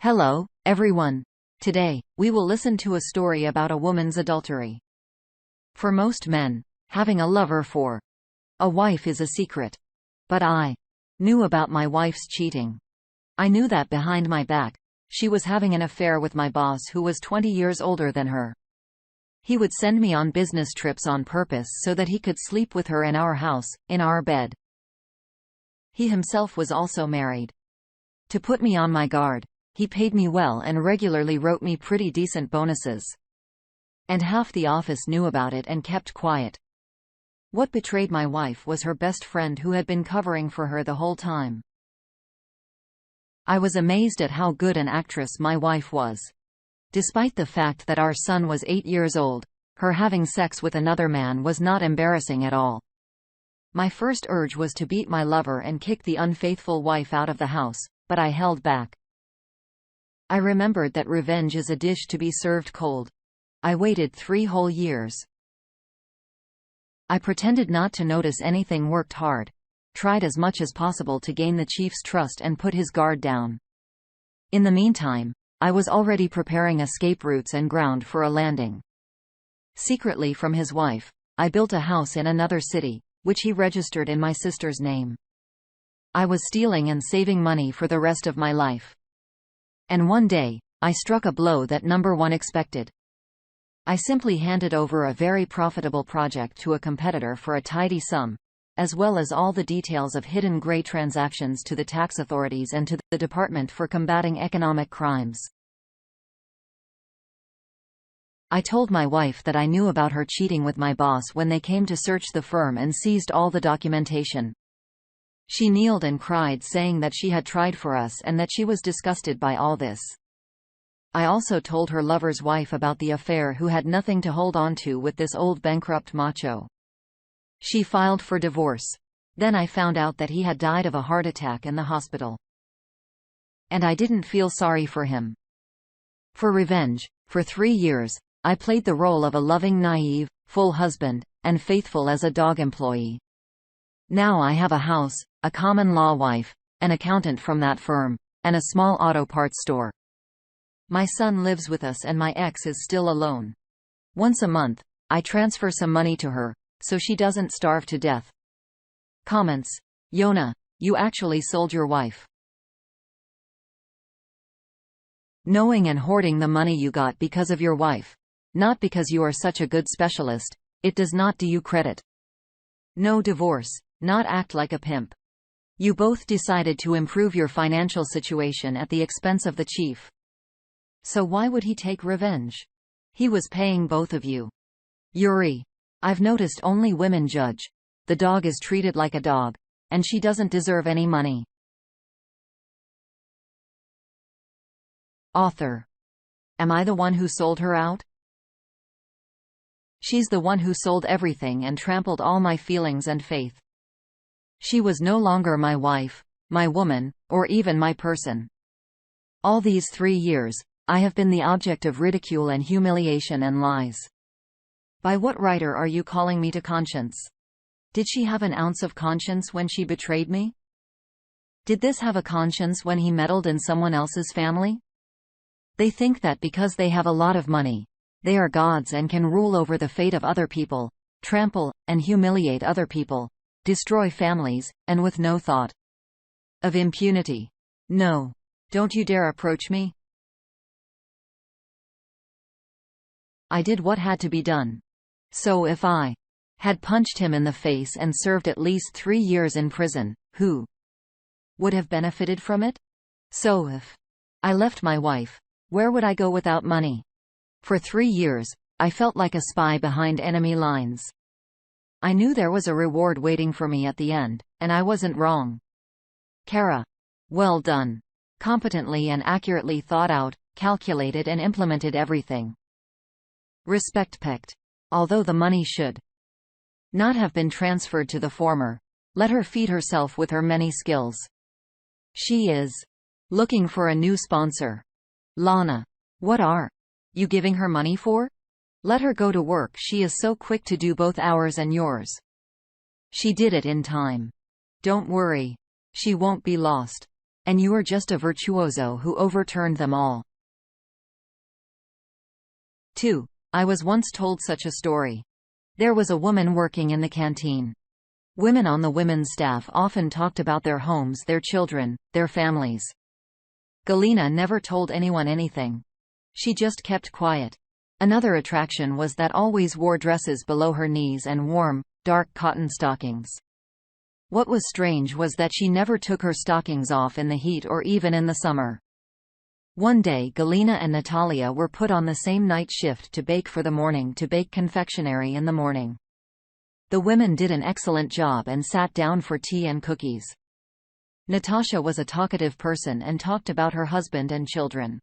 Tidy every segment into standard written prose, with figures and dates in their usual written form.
Hello, everyone. Today, we will listen to a story about a woman's adultery. For most men, having a lover for a wife is a secret. But I knew about my wife's cheating. I knew that behind my back, she was having an affair with my boss who was 20 years older than her. He would send me on business trips on purpose so that he could sleep with her in our house, in our bed. He himself was also married. To put me on my guard, he paid me well and regularly wrote me pretty decent bonuses. And half the office knew about it and kept quiet. What betrayed my wife was her best friend who had been covering for her the whole time. I was amazed at how good an actress my wife was. Despite the fact that our son was 8 years old, her having sex with another man was not embarrassing at all. My first urge was to beat my lover and kick the unfaithful wife out of the house, but I held back. I remembered that revenge is a dish to be served cold. I waited 3 whole years. I pretended not to notice anything, worked hard, tried as much as possible to gain the chief's trust and put his guard down. In the meantime, I was already preparing escape routes and ground for a landing. Secretly from his wife, I built a house in another city, which he registered in my sister's name. I was stealing and saving money for the rest of my life. And one day, I struck a blow that no one expected. I simply handed over a very profitable project to a competitor for a tidy sum, as well as all the details of hidden grey transactions to the tax authorities and to the Department for Combating Economic Crimes. I told my wife that I knew about her cheating with my boss when they came to search the firm and seized all the documentation. She kneeled and cried, saying that she had tried for us and that she was disgusted by all this. I also told her lover's wife about the affair, who had nothing to hold on to with this old bankrupt macho. She filed for divorce. Then I found out that he had died of a heart attack in the hospital. And I didn't feel sorry for him. For revenge, for 3 years, I played the role of a loving, naive, full husband, and faithful as a dog employee. Now I have a house, a common-law wife, an accountant from that firm, and a small auto parts store. My son lives with us and my ex is still alone. Once a month, I transfer some money to her, so she doesn't starve to death. Comments: Yona, you actually sold your wife. Knowing and hoarding the money you got because of your wife. Not because you are such a good specialist, it does not do you credit. No divorce, not act like a pimp. You both decided to improve your financial situation at the expense of the chief. So why would he take revenge? He was paying both of you. Yuri, I've noticed only women judge. The dog is treated like a dog, and she doesn't deserve any money. Author. Am I the one who sold her out? She's the one who sold everything and trampled all my feelings and faith. She was no longer my wife, my woman, or even my person. All these 3 years, I have been the object of ridicule and humiliation and lies. By what writer are you calling me to conscience? Did she have an ounce of conscience when she betrayed me? Did this have a conscience when he meddled in someone else's family? They think that because they have a lot of money, they are gods and can rule over the fate of other people, trample and humiliate other people, destroy families, and with no thought of impunity. No. Don't you dare approach me. I did what had to be done. So if I had punched him in the face and served at least 3 years in prison, who would have benefited from it? So if I left my wife, where would I go without money? For 3 years, I felt like a spy behind enemy lines. I knew there was a reward waiting for me at the end, and I wasn't wrong. Kara. Well done. Competently and accurately thought out, calculated and implemented everything. Respect Pect. Although the money should not have been transferred to the former, let her feed herself with her many skills. She is looking for a new sponsor. Lana. What are you giving her money for? Let her go to work, she is so quick to do both ours and yours. She did it in time. Don't worry. She won't be lost. And you are just a virtuoso who overturned them all. 2. I was once told such a story. There was a woman working in the canteen. Women on the women's staff often talked about their homes, their children, their families. Galina never told anyone anything. She just kept quiet. Another attraction was that always wore dresses below her knees and warm, dark cotton stockings. What was strange was that she never took her stockings off in the heat or even in the summer. One day Galina and Natalia were put on the same night shift to bake for the morning to bake confectionery in the morning. The women did an excellent job and sat down for tea and cookies. Natasha was a talkative person and talked about her husband and children.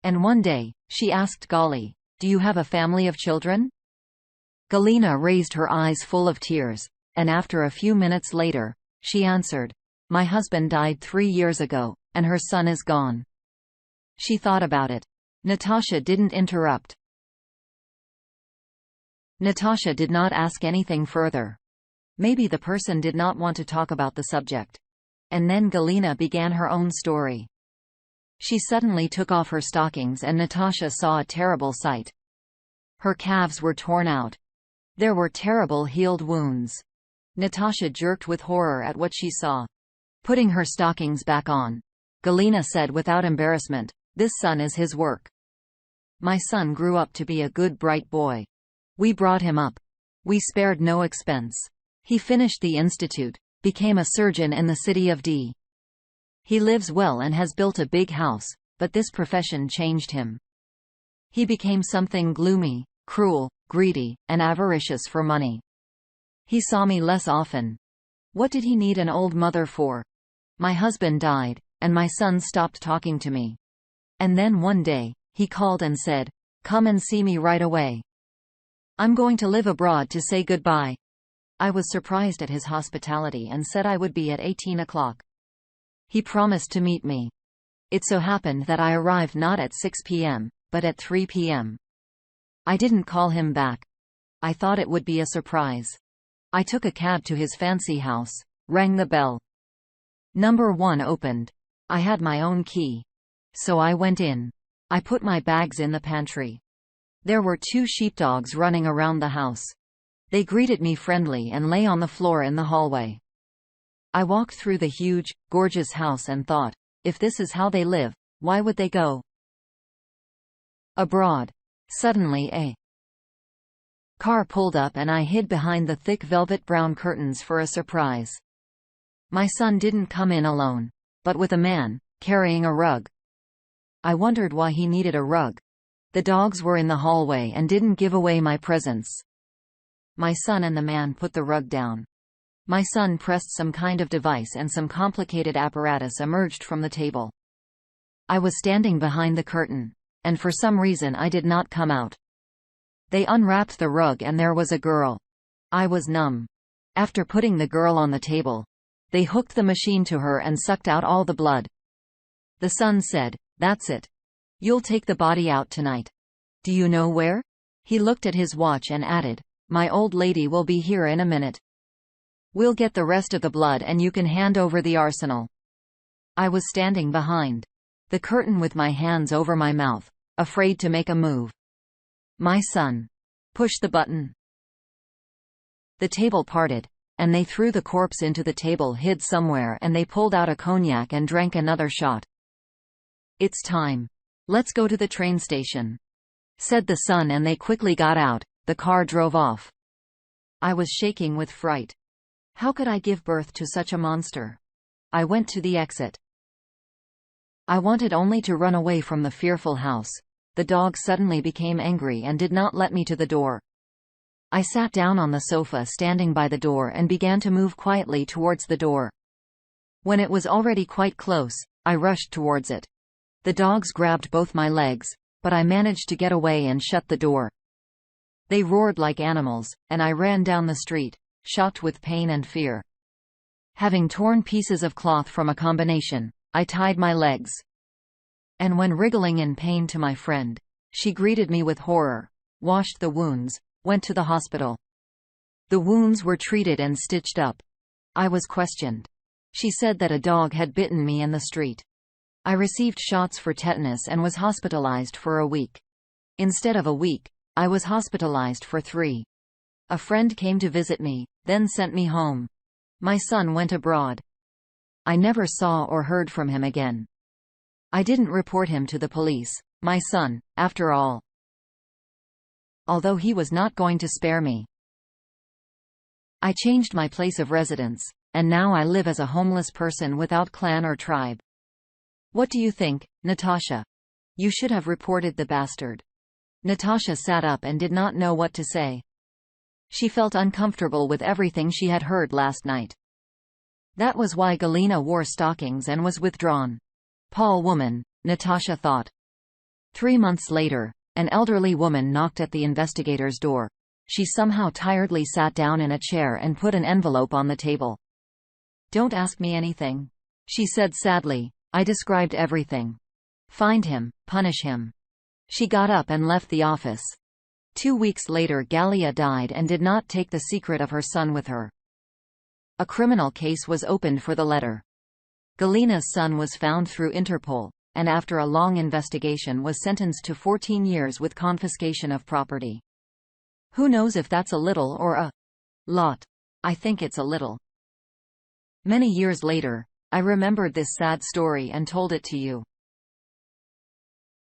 And one day, she asked Gali, "Do you have a family of children?" Galina raised her eyes full of tears, and after a few minutes later, she answered, "My husband died 3 years ago, and her son is gone." She thought about it. Natasha didn't interrupt. Natasha did not ask anything further. Maybe the person did not want to talk about the subject. And then Galina began her own story. She suddenly took off her stockings and Natasha saw a terrible sight. Her calves were torn out. There were terrible healed wounds. Natasha jerked with horror at what she saw. Putting her stockings back on, Galina said without embarrassment, "This son is his work. My son grew up to be a good bright boy. We brought him up. We spared no expense. He finished the institute, became a surgeon in the city of D. He lives well and has built a big house, but this profession changed him. He became something gloomy, cruel, greedy, and avaricious for money. He saw me less often. What did he need an old mother for? My husband died, and my son stopped talking to me. And then one day, he called and said, 'Come and see me right away. I'm going to live abroad to say goodbye.' I was surprised at his hospitality and said I would be at 18 o'clock. He promised to meet me. It so happened that I arrived not at 6 p.m., but at 3 p.m. I didn't call him back. I thought it would be a surprise. I took a cab to his fancy house, rang the bell. Number 1 opened. I had my own key. So I went in. I put my bags in the pantry. There were 2 sheepdogs running around the house. They greeted me friendly and lay on the floor in the hallway. I walked through the huge, gorgeous house and thought, if this is how they live, why would they go abroad? Suddenly a car pulled up and I hid behind the thick velvet brown curtains for a surprise. My son didn't come in alone, but with a man, carrying a rug. I wondered why he needed a rug. The dogs were in the hallway and didn't give away my presence. My son and the man put the rug down. My son pressed some kind of device and some complicated apparatus emerged from the table. I was standing behind the curtain, and for some reason I did not come out. They unwrapped the rug and there was a girl. I was numb. After putting the girl on the table, they hooked the machine to her and sucked out all the blood. The son said, "That's it. You'll take the body out tonight. Do you know where?" He looked at his watch and added, "My old lady will be here in a minute. We'll get the rest of the blood and you can hand over the arsenal." I was standing behind the curtain with my hands over my mouth, afraid to make a move. My son pushed the button. The table parted, and they threw the corpse into the table hid somewhere and they pulled out a cognac and drank another shot. "It's time. Let's go to the train station," said the son, and they quickly got out. The car drove off. I was shaking with fright. How could I give birth to such a monster? I went to the exit. I wanted only to run away from the fearful house. The dog suddenly became angry and did not let me to the door. I sat down on the sofa standing by the door and began to move quietly towards the door. When it was already quite close, I rushed towards it. The dogs grabbed both my legs, but I managed to get away and shut the door. They roared like animals, and I ran down the street, shocked with pain and fear. Having torn pieces of cloth from a combination, I tied my legs. And when wriggling in pain to my friend, she greeted me with horror, washed the wounds, went to the hospital. The wounds were treated and stitched up. I was questioned. She said that a dog had bitten me in the street. I received shots for tetanus and was hospitalized for a week. Instead of a week, I was hospitalized for 3. A friend came to visit me, then sent me home. My son went abroad. I never saw or heard from him again. I didn't report him to the police, my son, after all. Although he was not going to spare me. I changed my place of residence, and now I live as a homeless person without clan or tribe. What do you think, Natasha? You should have reported the bastard. Natasha sat up and did not know what to say. She felt uncomfortable with everything she had heard last night. That was why Galina wore stockings and was withdrawn. Paul woman, Natasha thought. 3 months later, an elderly woman knocked at the investigator's door. She somehow tiredly sat down in a chair and put an envelope on the table. "Don't ask me anything," she said sadly. "I described everything. Find him, punish him." She got up and left the office. 2 weeks later Galia died and did not take the secret of her son with her. A criminal case was opened for the letter. Galina's son was found through Interpol, and after a long investigation was sentenced to 14 years with confiscation of property. Who knows if that's a little or a lot? I think it's a little. Many years later, I remembered this sad story and told it to you.